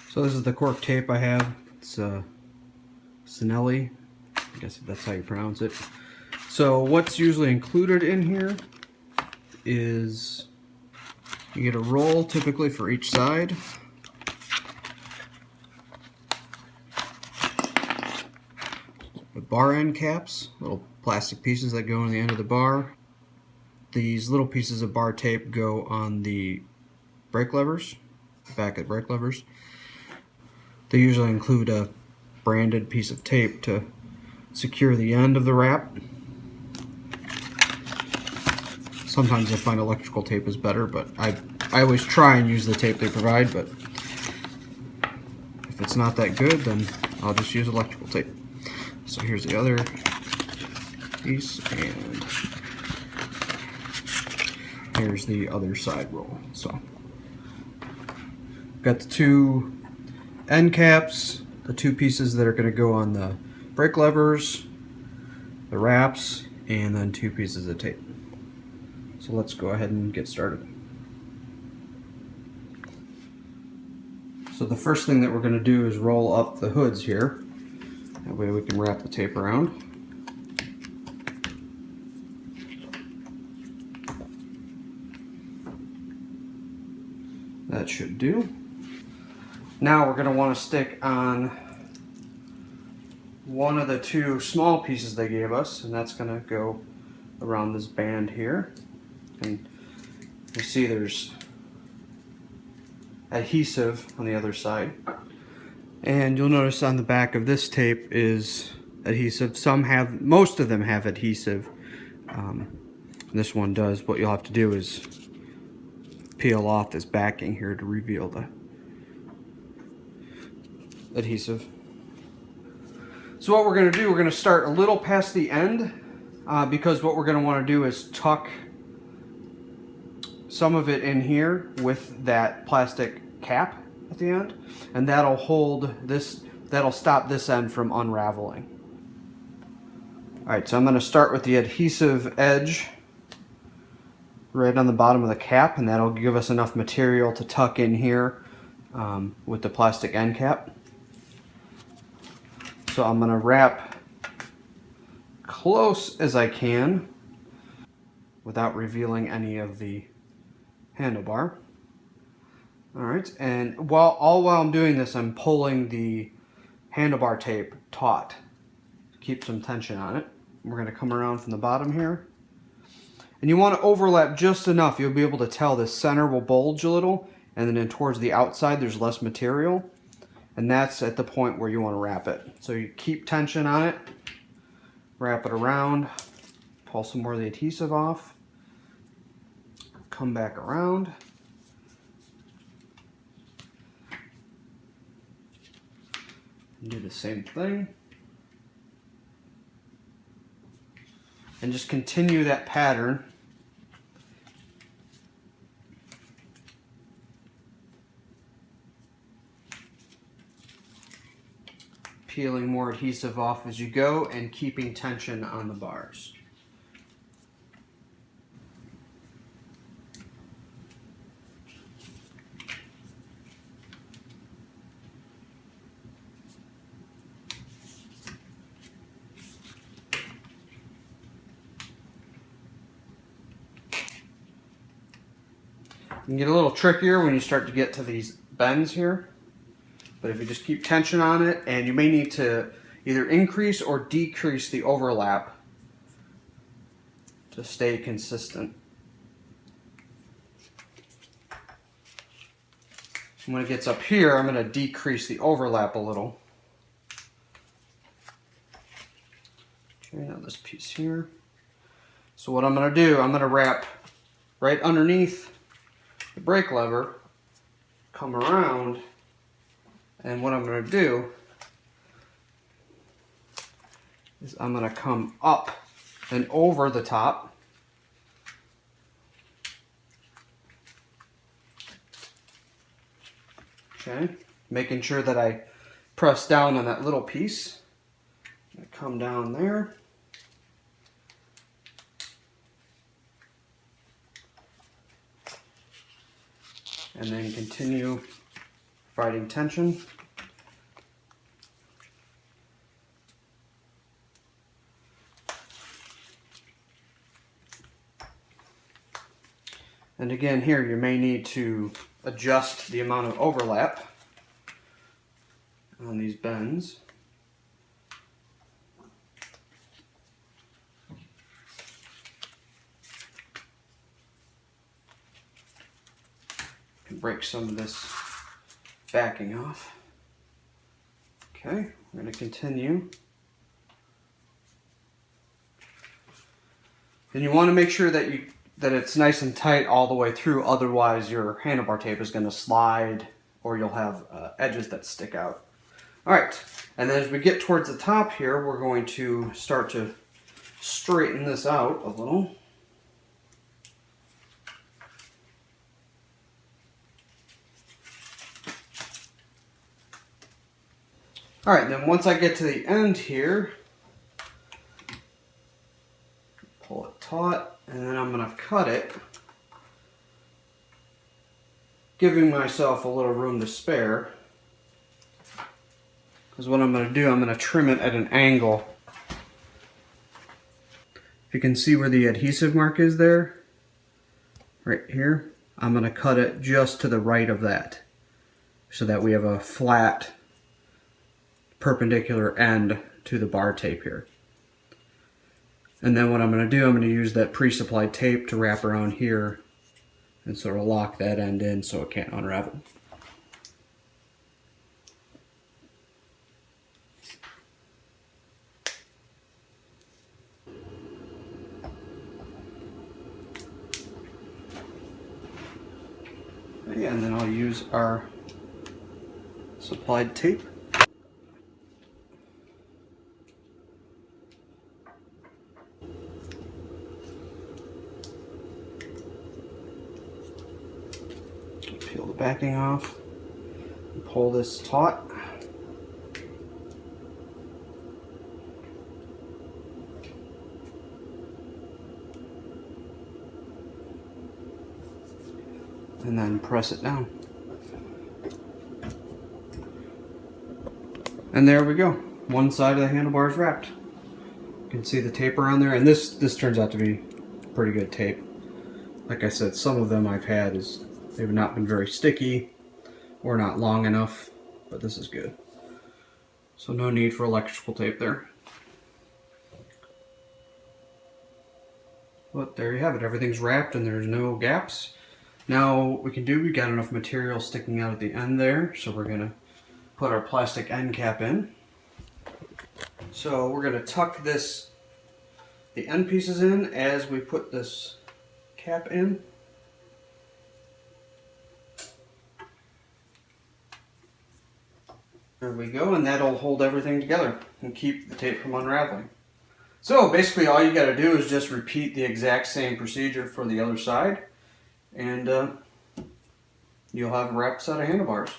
So this is the Cork tape I have. It's Sinelli. I guess that's how you pronounce it. So what's usually included in here is you get a roll typically for each side. The bar end caps, little plastic pieces that go on the end of the bar. These little pieces of bar tape go on the brake levers, back of brake levers. They usually include a branded piece of tape to secure the end of the wrap. Sometimes I find electrical tape is better, but I always try and use the tape they provide, but if it's not that good, then I'll just use electrical tape. So here's the other piece, and here's the other side roll. So got the two end caps, the two pieces that are going to go on the brake levers, the wraps, and then two pieces of tape. So let's go ahead and get started. So the first thing that we're going to do is roll up the hoods here. That way we can wrap the tape around. That should do. Now we're going to want to stick on one of the two small pieces they gave us, and that's going to go around this band here. And you see there's adhesive on the other side. And you'll notice on the back of this tape is adhesive. Most of them have adhesive. This one does. What you'll have to do is peel off this backing here to reveal the adhesive. So what we're going to do, we're going to start a little past the end because what we're going to want to do is tuck some of it in here with that plastic cap at the end, and that'll hold this, that'll stop this end from unraveling. Alright, so I'm going to start with the adhesive edge right on the bottom of the cap, and that'll give us enough material to tuck in here with the plastic end cap. So I'm going to wrap close as I can without revealing any of the handlebar. Alright, and while I'm doing this, I'm pulling the handlebar tape taut to keep some tension on it. We're going to come around from the bottom here. And you want to overlap just enough. You'll be able to tell the center will bulge a little, and then towards the outside there's less material. And that's at the point where you want to wrap it. So you keep tension on it, wrap it around, pull some more of the adhesive off, come back around, and do the same thing. And just continue that pattern. Peeling more adhesive off as you go and keeping tension on the bars. It can get a little trickier when you start to get to these bends here, but if you just keep tension on it, and you may need to either increase or decrease the overlap to stay consistent. When it gets up here, I'm going to decrease the overlap a little. Okay, now this piece here. So what I'm going to do, I'm going to wrap right underneath the brake lever, come around, and what I'm going to do is I'm going to come up and over the top. Okay, making sure that I press down on that little piece. I come down there. And then continue fighting tension. And again, here you may need to adjust the amount of overlap on these bends. Break some of this backing off. Okay, we're going to continue. And you want to make sure that it's nice and tight all the way through, otherwise your handlebar tape is going to slide or you'll have edges that stick out. Alright, and then as we get towards the top here, we're going to start to straighten this out a little. Alright, then once I get to the end here, pull it taut, and then I'm going to cut it, giving myself a little room to spare. Because what I'm going to do, I'm going to trim it at an angle. If you can see where the adhesive mark is there, right here, I'm going to cut it just to the right of that, so that we have a flat perpendicular end to the bar tape here. And then what I'm going to do, I'm going to use that pre-supplied tape to wrap around here and sort of lock that end in so it can't unravel. And then I'll use our supplied tape. Peel the backing off and pull this taut. And then press it down. And there we go. One side of the handlebar is wrapped. You can see the tape around there, and this turns out to be pretty good tape. Like I said, some of them I've had they've not been very sticky or not long enough, but this is good. So no need for electrical tape there. But there you have it. Everything's wrapped and there's no gaps. Now what we got enough material sticking out at the end there, so we're going to put our plastic end cap in. So we're going to tuck the end pieces in as we put this cap in. There we go, and that'll hold everything together and keep the tape from unraveling. So basically all you got to do is just repeat the exact same procedure for the other side, and you'll have a wrapped set of handlebars.